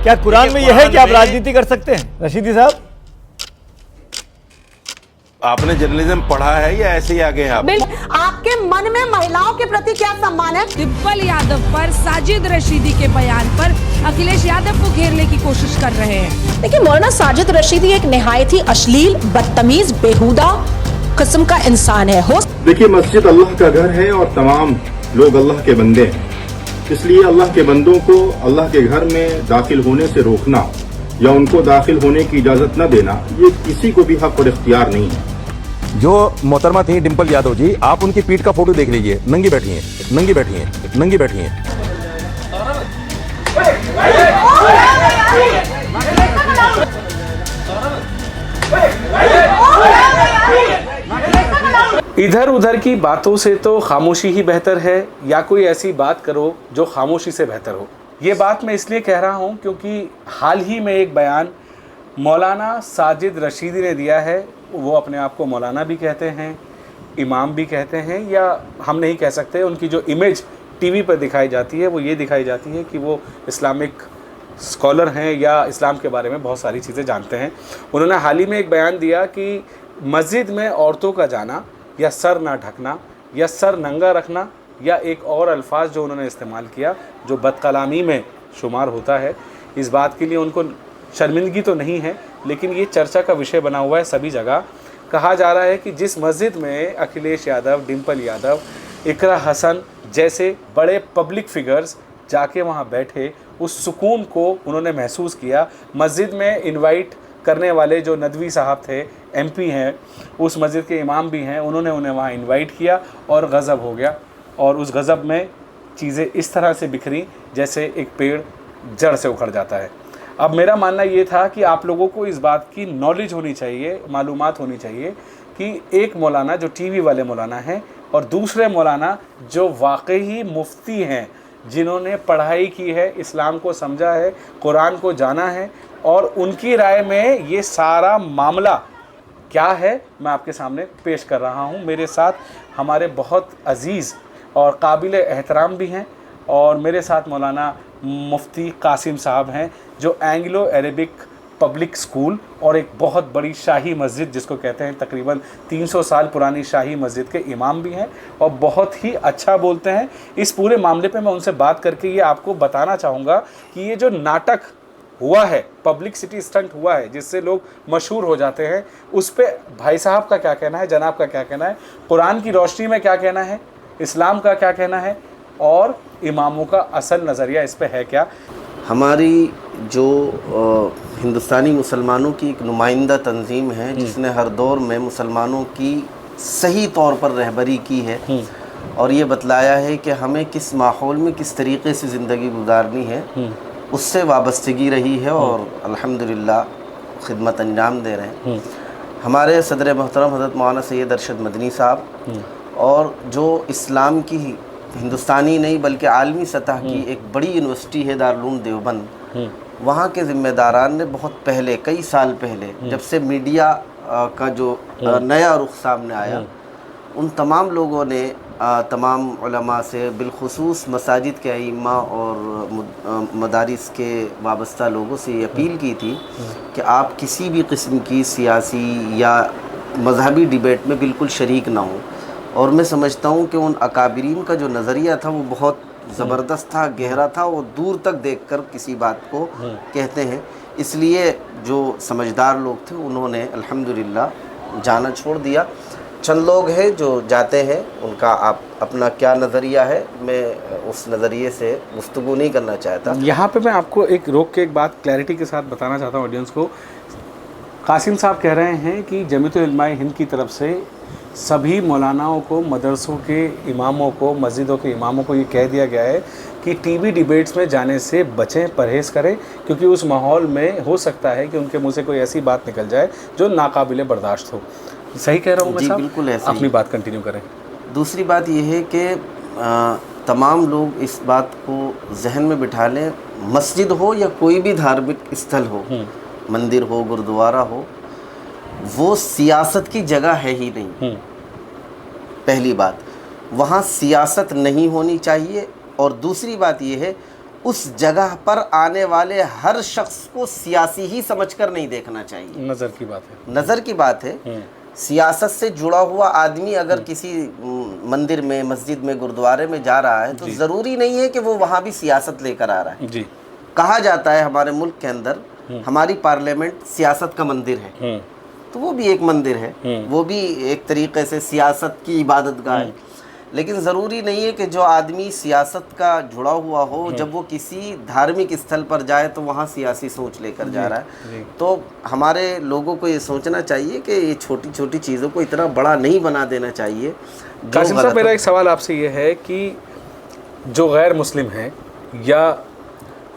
क्या कुरान में यह है कि आप राजनीति कर सकते हैं? रशीदी साहब, आपने जर्नलिज्म पढ़ा है या ऐसे ही आगे हैं आप? आपके मन में महिलाओं के प्रति क्या सम्मान है? डिंपल यादव पर साजिद रशीदी के बयान पर अखिलेश यादव को घेरने की कोशिश कर रहे हैं। देखिए, मौलाना साजिद रशीदी एक निहायत ही अश्लील, बदतमीज, बेहुदा किस्म का इंसान है। हो देखिए, मस्जिद अल्लाह का घर है और तमाम लोग अल्लाह के बंदे हैं, इसलिए अल्लाह के बंदों को अल्लाह के घर में दाखिल होने से रोकना या उनको दाखिल होने की इजाजत न देना, ये किसी को भी हक और इख्तियार नहीं है। जो मोहतरमा थी डिंपल यादव जी, आप उनकी पीठ का फोटो देख लीजिए, नंगी बैठी हैं, नंगी बैठी हैं, नंगी बैठी हैं। इधर उधर की बातों से तो खामोशी ही बेहतर है, या कोई ऐसी बात करो जो खामोशी से बेहतर हो। ये बात मैं इसलिए कह रहा हूँ क्योंकि हाल ही में एक बयान मौलाना साजिद रशीदी ने दिया है। वो अपने आप को मौलाना भी कहते हैं, इमाम भी कहते हैं, या हम नहीं कह सकते। उनकी जो इमेज टीवी पर दिखाई जाती है वो ये दिखाई जाती है कि वो इस्लामिक स्कॉलर हैं या इस्लाम के बारे में बहुत सारी चीज़ें जानते हैं। उन्होंने हाल ही में एक बयान दिया कि मस्जिद में औरतों का जाना या सर ना ढकना या सर नंगा रखना, या एक और अल्फाज जो उन्होंने इस्तेमाल किया जो बदकलामी में शुमार होता है, इस बात के लिए उनको शर्मिंदगी तो नहीं है, लेकिन ये चर्चा का विषय बना हुआ है सभी जगह। कहा जा रहा है कि जिस मस्जिद में अखिलेश यादव, डिंपल यादव, इकरा हसन जैसे बड़े पब्लिक फिगर्स जाके वहाँ बैठे, उस सुकून को उन्होंने महसूस किया। मस्जिद में इनवाइट करने वाले जो नदवी साहब थे, एमपी हैं, उस मस्जिद के इमाम भी हैं, उन्होंने उन्हें वहाँ इनवाइट किया और गज़ब हो गया। और उस गज़ब में चीज़ें इस तरह से बिखरी जैसे एक पेड़ जड़ से उखड़ जाता है। अब मेरा मानना ये था कि आप लोगों को इस बात की नॉलेज होनी चाहिए, मालूमात होनी चाहिए कि एक मौलाना जो टीवी वाले मौलाना हैं और दूसरे मौलाना जो वाकई मुफ्ती हैं, जिन्होंने पढ़ाई की है, इस्लाम को समझा है, कुरान को जाना है, और उनकी राय में ये सारा मामला क्या है मैं आपके सामने पेश कर रहा हूँ। मेरे साथ हमारे बहुत अज़ीज़ और काबिल एहतराम भी हैं, और मेरे साथ मौलाना मुफ्ती कासिम साहब हैं जो एंग्लो अरेबिक पब्लिक स्कूल और एक बहुत बड़ी शाही मस्जिद जिसको कहते हैं तकरीबन 300 साल पुरानी शाही मस्जिद के इमाम भी हैं और बहुत ही अच्छा बोलते हैं। इस पूरे मामले पे मैं उनसे बात करके ये आपको बताना चाहूँगा कि ये जो नाटक हुआ है, पब्लिसिटी स्टंट हुआ है जिससे लोग मशहूर हो जाते हैं, उस पर भाई साहब का क्या कहना है, जनाब का क्या कहना है, कुरान की रोशनी में क्या कहना है, इस्लाम का क्या कहना है, और इमामों का असल नज़रिया इस पे है क्या। हमारी जो हिंदुस्तानी मुसलमानों की एक नुमाइंदा तंजीम है जिसने हर दौर में मुसलमानों की सही तौर पर रहबरी की है और ये बतलाया है कि हमें किस माहौल में किस तरीक़े से ज़िंदगी गुजारनी है, उससे वाबस्तगी रही है और अल्हम्दुलिल्लाह खिदमत अंजाम दे रहे हैं। हमारे सदर मोहतरम हज़रत मौलाना सैयद अरशद मदनी साहब, और जो इस्लाम की हिंदुस्तानी नहीं बल्कि आलमी सतह की एक बड़ी यूनिवर्सिटी है दारुल उलूम देवबंद, वहाँ के ज़िम्मेदारान ने बहुत पहले, कई साल पहले, जब से मीडिया का जो नया रुख सामने आया, उन तमाम लोगों ने तमाम उलमा से, बिलखुसूस मसाजिद के अइम्मा और मदारिस के वाबस्ता लोगों से ये अपील की थी कि आप किसी भी किस्म की सियासी या मजहबी डिबेट में बिल्कुल शरीक ना हों। और मैं समझता हूँ कि उन अकाबिरीन का जो नज़रिया था वो बहुत ज़बरदस्त था, गहरा था, वो दूर तक देखकर किसी बात को कहते हैं। इसलिए जो समझदार लोग थे उन्होंने अल्हम्दुलिल्लाह जाना छोड़ दिया। चंद लोग हैं जो जाते हैं, उनका आप अपना क्या नज़रिया है, मैं उस नज़रिए से गुफ्तगू नहीं करना चाहता। यहाँ पे मैं आपको एक रोक के एक बात क्लैरिटी के साथ बताना चाहता हूँ ऑडियंस को। कासिम साहब कह रहे हैं कि जमीयतुल उलमाए हिंद की तरफ से सभी मौलानाओं को, मदरसों के इमामों को, मस्जिदों के इमामों को ये कह दिया गया है कि टीवी डिबेट्स में जाने से बचें, परहेज़ करें, क्योंकि उस माहौल में हो सकता है कि उनके मुंह से कोई ऐसी बात निकल जाए जो नाकाबिले बर्दाश्त हो। सही कह रहा हूँ मैं साहब? बिल्कुल ऐसा। अपनी बात कंटिन्यू करें। दूसरी बात यह है कि तमाम लोग इस बात को जहन में बिठा लें, मस्जिद हो या कोई भी धार्मिक स्थल हो, मंदिर हो, गुरुद्वारा हो, वो सियासत की जगह है ही नहीं। पहली बात, वहाँ सियासत नहीं होनी चाहिए। और दूसरी बात यह है, उस जगह पर आने वाले हर शख्स को सियासी ही समझकर नहीं देखना चाहिए। नज़र की बात है। नज़र की बात है। सियासत से जुड़ा हुआ आदमी अगर किसी मंदिर में, मस्जिद में, गुरुद्वारे में जा रहा है तो ज़रूरी नहीं है कि वो वहाँ भी सियासत लेकर आ रहा है। जी। कहा जाता है हमारे मुल्क के अंदर हमारी पार्लियामेंट सियासत का मंदिर है, तो वो भी एक मंदिर है, वो भी एक तरीके से सियासत की इबादतगाह है। लेकिन ज़रूरी नहीं है कि जो आदमी सियासत का जुड़ा हुआ हो, जब वो किसी धार्मिक स्थल पर जाए तो वहाँ सियासी सोच लेकर जा रहा है। तो हमारे लोगों को ये सोचना चाहिए कि ये छोटी छोटी चीज़ों को इतना बड़ा नहीं बना देना चाहिए। कासिम साहब, मेरा एक सवाल आपसे ये है कि जो गैर मुस्लिम हैं या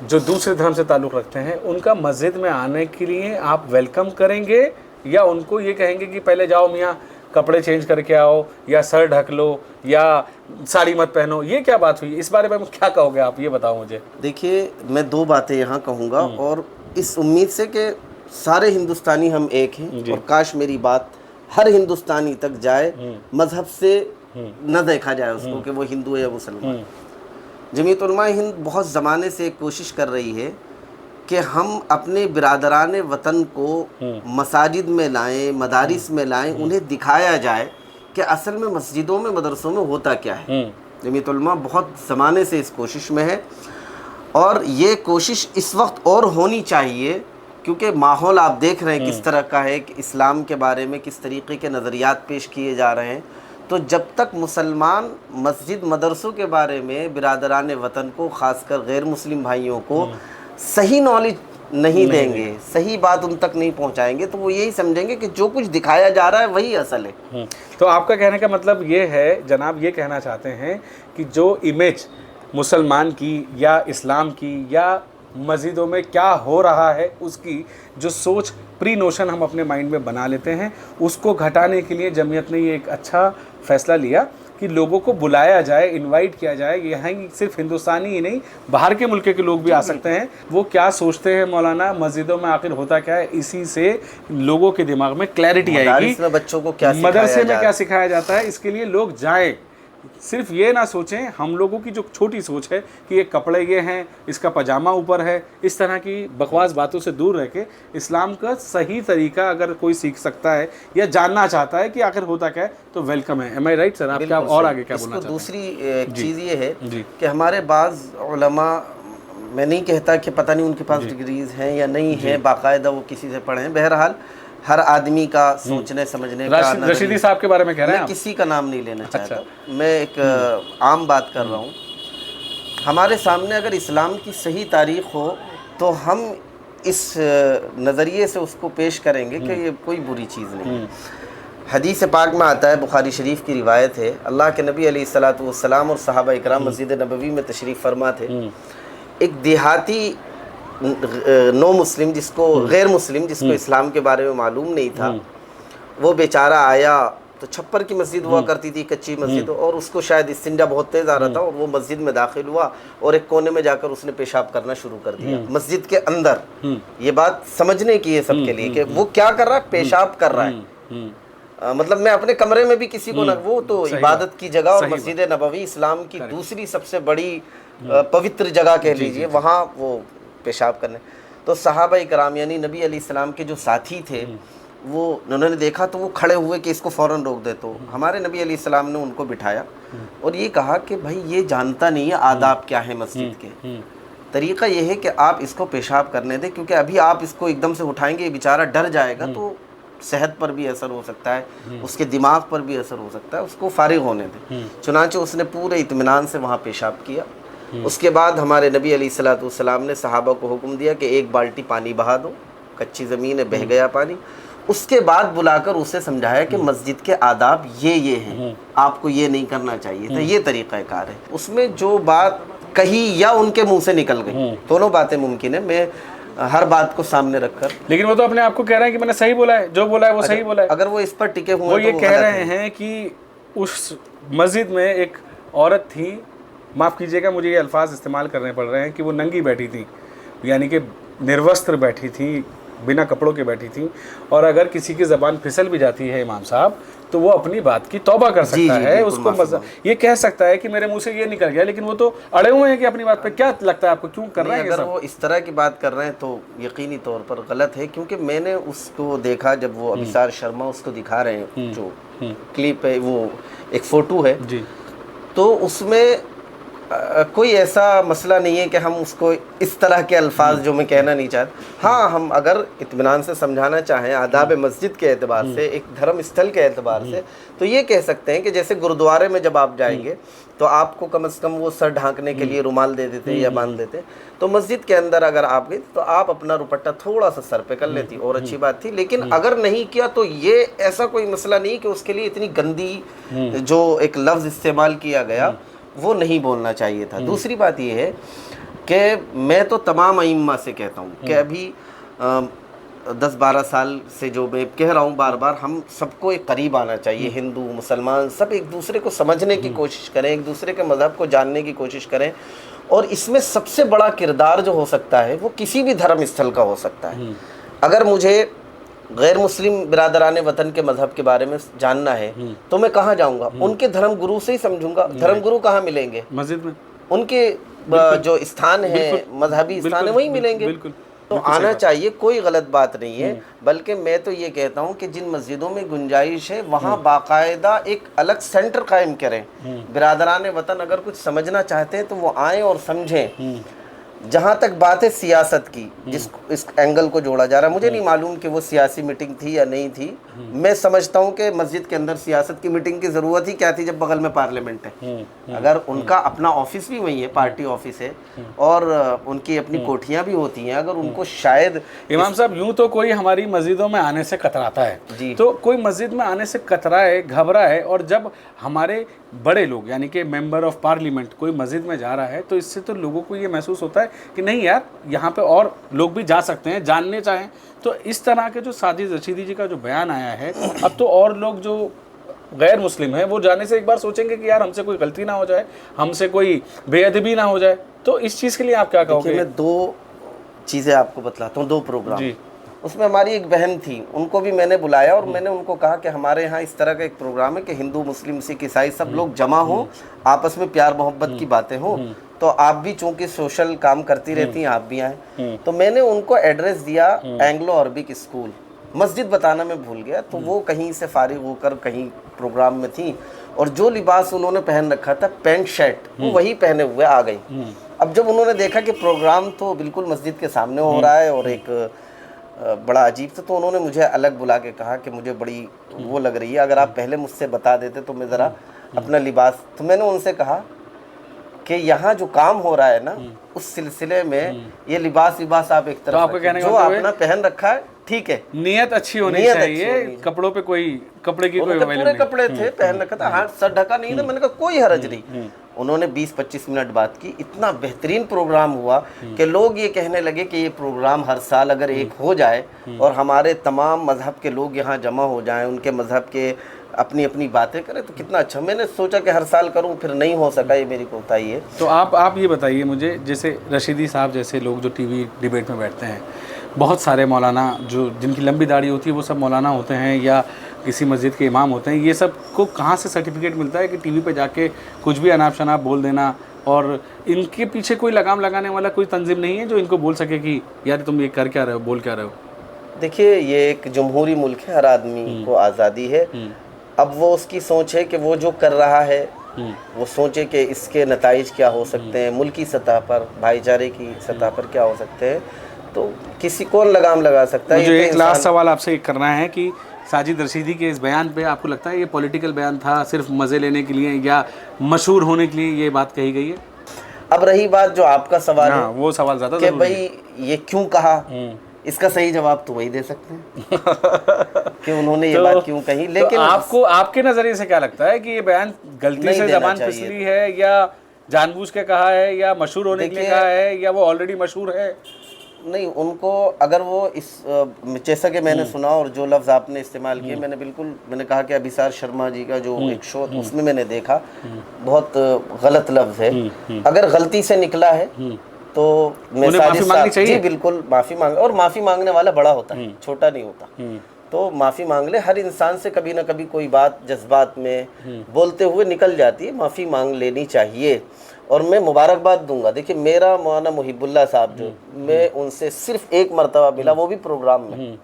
जो दूसरे धर्म से ताल्लुक़ रखते हैं, उनका मस्जिद में आने के लिए आप वेलकम करेंगे या उनको ये कहेंगे कि पहले जाओ मियाँ कपड़े चेंज करके आओ, या सर ढक लो, या साड़ी मत पहनो? ये क्या बात हुई? इस बारे में क्या कहोगे आप, ये बताओ मुझे। देखिए, मैं दो बातें यहाँ कहूँगा और इस उम्मीद से कि सारे हिंदुस्तानी हम एक हैं और काश मेरी बात हर हिंदुस्तानी तक जाए, मज़हब से न देखा जाए उसको कि वो हिंदू है या मुसलमान। जमीयत उलमा हिंद बहुत ज़माने से कोशिश कर रही है कि हम अपने बिरादरान वतन को मसाजिद में लाएं, मदारिस में लाएं, उन्हें दिखाया जाए कि असल में मस्जिदों में, मदरसों में होता क्या है। जमीयत उलमा बहुत ज़माने से इस कोशिश में है और ये कोशिश इस वक्त और होनी चाहिए, क्योंकि माहौल आप देख रहे हैं किस तरह का है कि इस्लाम के बारे में किस तरीके के नज़रियात पेश किए जा रहे हैं। तो जब तक मुसलमान मस्जिद मदरसों के बारे में बिरादरान वतन को, ख़ासकर गैर मुस्लिम भाइयों को सही नॉलेज नहीं देंगे, सही बात उन तक नहीं पहुंचाएंगे, तो वो यही समझेंगे कि जो कुछ दिखाया जा रहा है वही असल है। तो आपका कहने का मतलब ये है जनाब, ये कहना चाहते हैं कि जो इमेज मुसलमान की या इस्लाम की या मस्जिदों में क्या हो रहा है उसकी जो सोच, प्री नोशन हम अपने माइंड में बना लेते हैं, उसको घटाने के लिए जमीयत ने ये एक अच्छा फ़ैसला लिया कि लोगों को बुलाया जाए, इनवाइट किया जाए। यहाँ सिर्फ हिंदुस्तानी ही नहीं, बाहर के मुल्क के लोग भी आ सकते हैं। वो क्या सोचते हैं मौलाना, मस्जिदों में आखिर होता क्या है, इसी से लोगों के दिमाग में क्लैरिटी आएगी। बच्चों को क्या मदरसे में क्या सिखाया जाता है, इसके लिए लोग जाएं। सिर्फ ये ना सोचें, हम लोगों की जो छोटी सोच है कि ये कपड़े ये हैं, इसका पजामा ऊपर है, इस तरह की बकवास बातों से दूर रह के इस्लाम का सही तरीका अगर कोई सीख सकता है या जानना चाहता है कि आखिर होता क्या है, तो वेलकम है। एम आई राइट सर? आप क्या और आगे क्या बोलना चाहते हैं? दूसरी चीज़ ये है कि हमारे बाज़ उलमा, मैं नहीं कहता कि पता नहीं उनके पास डिग्रीज हैं या नहीं है, बाकायदा वो किसी से पढ़े हैं, बहरहाल हर आदमी का सोचने समझने का। रशीदी साहब के बारे में कह रहे हैं? किसी का नाम नहीं लेना चाहता। मैं एक आम बात कर रहा हूँ। हमारे सामने अगर इस्लाम की सही तारीख़ हो तो हम इस नज़रिए से उसको पेश करेंगे कि ये कोई बुरी चीज़ नहीं है। हदीस पाक में आता है, बुखारी शरीफ की रिवायत है, अल्लाह के नबी अलैहिस्सलातु वस्सलाम और सहाबा इकराम मस्जिद नबवी में तशरीफ़ फरमा थे। एक देहाती नो मुस्लिम, जिसको गैर मुस्लिम, जिसको इस्लाम के बारे में मालूम नहीं था, वो बेचारा आया तो छप्पर की मस्जिद हुआ करती थी, कच्ची मस्जिद, और उसको शायद इस्तिंजा बहुत तेज़ आ रहा था और वो मस्जिद में दाखिल हुआ और एक कोने में जाकर उसने पेशाब करना शुरू कर दिया मस्जिद के अंदर। ये बात समझने की है सबके लिए कि वो क्या कर रहा है, पेशाब कर रहा है। मतलब मैं अपने कमरे में भी किसी को न, वो तो इबादत की जगह और मस्जिद नबवी इस्लाम की दूसरी सबसे बड़ी पवित्र जगह कह लीजिए, वहाँ वो पेशाब करने। तो सहाबा इकराम यानी नबी अलैहिस्सलाम के जो साथी थे, वो उन्होंने देखा तो वो खड़े हुए कि इसको फ़ौरन रोक दे। तो हमारे नबी अलैहिस्सलाम ने उनको बिठाया और ये कहा कि भाई ये जानता नहीं है आदाब क्या है मस्जिद के। तरीक़ा ये है कि आप इसको पेशाब करने दें, क्योंकि अभी आप इसको एकदम से उठाएंगे, ये बेचारा डर जाएगा तो सेहत पर भी असर हो सकता है, उसके दिमाग पर भी असर हो सकता है, उसको फारिग होने दें। चुनांचे उसने पूरे इत्मीनान से वहाँ पेशाब किया। उसके बाद हमारे नबी अलैहिस्सलातु वस्सलाम ने सहाबा को हुक्म दिया कि एक बाल्टी पानी बहा दो, कच्ची ज़मीन है, बह गया पानी। उसके बाद बुलाकर उसे समझाया कि मस्जिद के आदाब ये हैं, आपको ये नहीं करना चाहिए था, ये तरीक़ाकार है। उसमें जो बात कही या उनके मुंह से निकल गई, दोनों बातें मुमकिन है, मैं हर बात को सामने रखकर। लेकिन वो तो अपने आप को कह रहे हैं कि मैंने सही बोला है, जो बोला है वो सही बोला है। अगर वो इस पर टिके हुए, वो ये कह रहे हैं कि उस मस्जिद में एक औरत थी, माफ़ कीजिएगा मुझे ये अल्फाज इस्तेमाल करने पड़ रहे हैं, कि वो नंगी बैठी थी, यानी कि निर्वस्त्र बैठी थी, बिना कपड़ों के बैठी थी। और अगर किसी की ज़बान फिसल भी जाती है इमाम साहब, तो वो अपनी बात की तौबा कर सकता जी, है, बिल्कुल उसको माफ़ी मजा ये कह सकता है कि मेरे मुंह से ये निकल गया, लेकिन वो तो अड़े हुए हैं कि अपनी बात पे। क्या लगता है आपको, क्यों कर रहे हैं ये अगर सब? वो इस तरह की बात कर रहे हैं तो यकीनी तौर पर गलत है, क्योंकि मैंने उसको देखा जब वो अभिसार शर्मा उसको दिखा रहे हैं, जो क्लिप है, वो एक फ़ोटो है जी, तो उसमें कोई ऐसा मसला नहीं है कि हम उसको इस तरह के अल्फाज जो मैं कहना नहीं चाहता। हाँ, हम अगर इत्मीनान से समझाना चाहें, आदाब मस्जिद के एतबार से, एक धर्म स्थल के एतबार से, तो ये कह सकते हैं कि जैसे गुरुद्वारे में जब आप जाएंगे तो आपको कम से कम वो सर ढांकने के लिए रुमाल दे देते या बांध देते, तो मस्जिद के अंदर अगर आप गए तो आप अपना दुपट्टा थोड़ा सा सर पे कर लेती और अच्छी बात थी। लेकिन अगर नहीं किया तो ये ऐसा कोई मसला नहीं कि उसके लिए इतनी गंदी जो एक लफ्ज़ इस्तेमाल किया गया वो नहीं बोलना चाहिए था। दूसरी बात ये है कि मैं तो तमाम अइम्मा से कहता हूँ कि अभी 10-12 साल से जो मैं कह रहा हूँ बार बार, हम सबको एक करीब आना चाहिए। हिंदू मुसलमान सब एक दूसरे को समझने की कोशिश करें, एक दूसरे के मज़हब को जानने की कोशिश करें, और इसमें सबसे बड़ा किरदार जो हो सकता है वो किसी भी धर्म स्थल का हो सकता है। अगर मुझे गैर मुस्लिम बिरादरान वतन के मज़हब के बारे में जानना है तो मैं कहाँ जाऊँगा? उनके धर्म गुरु से ही समझूंगा। धर्म गुरु कहाँ मिलेंगे? मस्जिद में। उनके जो स्थान है, मजहबी स्थान है, वही मिलेंगे। बिल्कुल, तो आना चाहिए, कोई गलत बात नहीं है। बल्कि मैं तो ये कहता हूँ कि जिन मस्जिदों में गुंजाइश है वहाँ बाकायदा एक अलग सेंटर कायम करें। बिरादरान वतन अगर कुछ समझना चाहते हैं तो वो आएँ और समझें। जहाँ तक बात है सियासत की, जिस इस एंगल को जोड़ा जा रहा है, मुझे नहीं मालूम कि वो सियासी मीटिंग थी या नहीं थी। मैं समझता हूँ कि मस्जिद के अंदर सियासत की मीटिंग की ज़रूरत ही क्या थी जब बगल में पार्लियामेंट है। अगर उनका अपना ऑफिस भी वहीं है, पार्टी ऑफिस है, और उनकी अपनी कोठियाँ भी होती हैं, अगर उनको शायद इमाम साहब यूं तो कोई हमारी मस्जिदों में आने से कतराता है जी। तो कोई मस्जिद में आने से कतराए, घबराए, और जब हमारे बड़े लोग यानी कि मेंबर ऑफ पार्लियामेंट कोई मस्जिद में जा रहा है तो इससे तो लोगों को ये महसूस होता है कि नहीं यार, यहाँ पे और लोग भी जा सकते हैं, जानने चाहें। तो इस तरह के जो साजिद रशीदी जी का जो बयान आया है, अब तो और लोग जो गैर मुस्लिम हैं वो जाने से एक बार सोचेंगे कि यार हमसे कोई गलती ना हो जाए, हमसे कोई बेअदबी ना हो जाए। तो इस चीज़ के लिए आप क्या कहोगे? मैं 2 चीज़ें आपको बतलाता हूँ, 2 प्रोग्राम। उसमें हमारी एक बहन थी, उनको भी मैंने बुलाया और मैंने उनको कहा कि हमारे यहाँ इस तरह का एक प्रोग्राम है कि हिंदू मुस्लिम सिख ईसाई सब लोग जमा हो, आपस में प्यार मोहब्बत की बातें हो, तो आप भी चूंकि सोशल काम करती रहती हैं, आप भी आए। तो मैंने उनको एड्रेस दिया एंग्लो अरबिक स्कूल। मस्जिद बताना मैं भूल गया, तो वो कहीं से फारिग होकर कहीं प्रोग्राम में थी, और जो लिबास उन्होंने पहन रखा था, पैंट शर्ट, वो वही पहने हुए आ गई। अब जब उन्होंने देखा कि प्रोग्राम तो बिल्कुल मस्जिद के सामने हो रहा है और एक बड़ा अजीब था, तो उन्होंने मुझे अलग बुला के कहा कि मुझे बड़ी वो लग रही है, अगर आप पहले मुझसे बता देते तो मैं ज़रा अपना लिबास। तो मैंने उनसे कहा कि यहाँ जो काम हो रहा है ना, उस सिलसिले में ये लिबास विबास आप एक तरफ रखें, जो आपने पहन रखा है ठीक है, नियत अच्छी होनी चाहिए। कपड़ों पे कोई कपड़े की कोई पूरे कपड़े थे, पहन रखा था, हाथ सर ढका नहीं था। मैंने कहा कोई हरज नहीं। उन्होंने 20-25 मिनट बात की, इतना बेहतरीन प्रोग्राम हुआ कि लोग ये कहने लगे कि ये प्रोग्राम हर साल अगर एक हो जाए और हमारे तमाम मजहब के लोग यहाँ जमा हो जाएं, उनके मजहब के अपनी अपनी बातें करें तो कितना अच्छा। मैंने सोचा कि हर साल करूं, फिर नहीं हो सका, ये मेरी कोताही है। तो आप ये बताइए मुझे, जैसे रशीदी साहब जैसे लोग जो टीवी डिबेट में बैठते हैं, बहुत सारे मौलाना जो जिनकी लंबी दाढ़ी होती है वो सब मौलाना होते हैं या किसी मस्जिद के इमाम होते हैं, ये सब को कहाँ से सर्टिफिकेट मिलता है कि टीवी पे जाके कुछ भी अनाप शनाप बोल देना, और इनके पीछे कोई लगाम लगाने वाला कोई तंजीम नहीं है जो इनको बोल सके कि यार तुम ये कर क्या रहे हो, बोल क्या रहे हो? देखिए, ये एक जमहूरी मुल्क है, हर आदमी को आज़ादी है। अब वो उसकी सोच है कि वो जो कर रहा है वो सोचे कि इसके नताइज क्या हो सकते हैं, मुल्की सतह पर, भाईचारे की सतह पर क्या हो सकते हैं, तो किसी कौन लगाम लगा सकता है। मुझे एक लास्ट सवाल आपसे करना है कि साजिद रशीदी के इस बयान पे आपको लगता है ये पॉलिटिकल बयान था, सिर्फ मज़े लेने के लिए या मशहूर होने के लिए ये बात कही गई है? अब रही बात जो आपका सवाल है, वो सवाल ज़्यादा कि भाई ये क्यों कहा, इसका सही जवाब तो वही दे सकते हैं कि उन्होंने ये बात क्यों कही। लेकिन तो आपको, आपके नज़रिए से क्या लगता है कि ये बयान गलती से ज़बान फिसली है या जानबूझ के कहा है या मशहूर होने के लिए कहा है या वो ऑलरेडी मशहूर है? नहीं, उनको अगर वो इस जैसा कि मैंने सुना और जो लफ्ज़ आपने इस्तेमाल किए, मैंने कहा कि अभिसार शर्मा जी का जो एक शो उसमें मैंने देखा, बहुत गलत लफ्ज़ है। अगर गलती से निकला है तो मैं माफ़ी मांगनी चाहिए। जी बिल्कुल माफ़ी मांगे, और माफ़ी मांगने वाला बड़ा होता है, छोटा नहीं होता। तो माफ़ी मांग ले। हर इंसान से कभी ना कभी कोई बात जज्बात में बोलते हुए निकल जाती है, माफ़ी मांग लेनी चाहिए। और मैं मुबारकबाद दूंगा। देखिए मेरा मौलाना मुहिबुल्लाह साहब जो, मैं उनसे सिर्फ एक मरतबा मिला, वो भी प्रोग्राम में।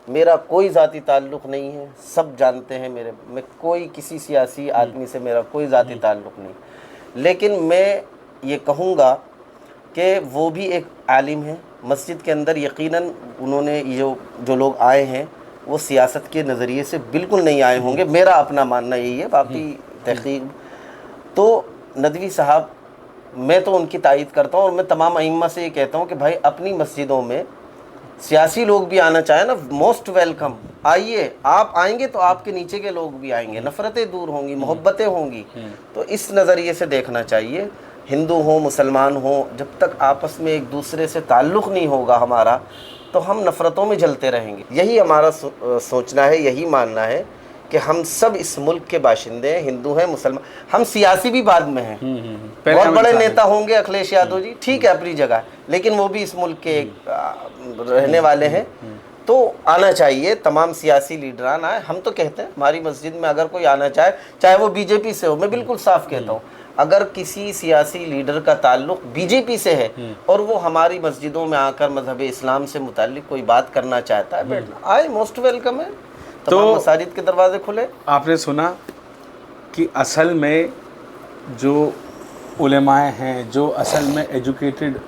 मेरा कोई ज़ाती ताल्लुक़ नहीं है, सब जानते हैं मैं कोई किसी सियासी आदमी से मेरा कोई ज़ाती ताल्लुक़ नहीं। लेकिन मैं ये कहूँगा कि वो भी एक आलिम है। मस्जिद के अंदर यकीनन उन्होंने जो लोग आए हैं वो सियासत के नज़रिए से बिल्कुल नहीं आए होंगे, मेरा अपना मानना यही है। बाकी तहकीक तो नदवी साहब, मैं तो उनकी तायद करता हूँ और मैं तमाम अइम्मा से ये कहता हूँ कि भाई अपनी मस्जिदों में सियासी लोग भी आना चाहे ना, मोस्ट वेलकम, आइए। आप आएंगे तो आपके नीचे के लोग भी आएंगे, नफ़रतें दूर होंगी, मोहब्बतें होंगी। तो इस नज़रिए से देखना चाहिए। हिंदू हो मुसलमान हो, जब तक आपस में एक दूसरे से ताल्लुक़ नहीं होगा हमारा, तो हम नफ़रतों में जलते रहेंगे। यही हमारा सोचना है, यही मानना है कि हम सब इस मुल्क के बाशिंदे हैं, हिंदू हैं मुसलमान। हम सियासी भी बाद में हैं। बहुत बड़े नेता होंगे अखिलेश यादव जी, ठीक है अपनी जगह, लेकिन वो भी इस मुल्क के रहने वाले हैं। तो आना चाहिए, तमाम सियासी लीडरान आए। हम तो कहते हैं हमारी मस्जिद में अगर कोई आना चाहे, चाहे वो बीजेपी से हो, मैं बिल्कुल साफ कहता हूँ, अगर किसी सियासी लीडर का ताल्लुक बीजेपी से है और वो हमारी मस्जिदों में आकर मजहब इस्लाम से मुताल्लिक कोई बात करना चाहता है, बैठना आए, मोस्ट वेलकम है। तो मसाजिद के दरवाजे खुले। आपने सुना कि असल में जो उलेमाए हैं, जो असल में एजुकेटेड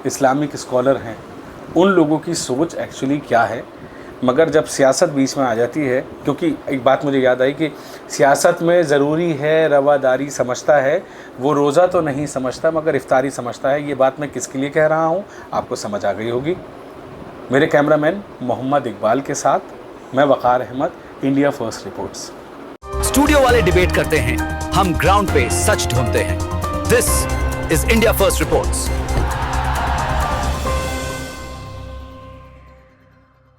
इस्लामिक स्कॉलर हैं, उन लोगों की सोच एक्चुअली क्या है। मगर जब सियासत बीच में आ जाती है, क्योंकि एक बात मुझे याद आई कि सियासत में ज़रूरी है रवादारी, समझता है वो रोज़ा तो नहीं समझता मगर इफ्तारी समझता है। ये बात मैं किसके लिए कह रहा हूँ आपको समझ आ गई होगी। मेरे कैमरामैन मोहम्मद इकबाल के साथ मैं Waqar Ahmad, India first reports. Studio वाले डिबेट करते हैं, हम ग्राउंड पे सच ढूंढते हैं। This is India first reports.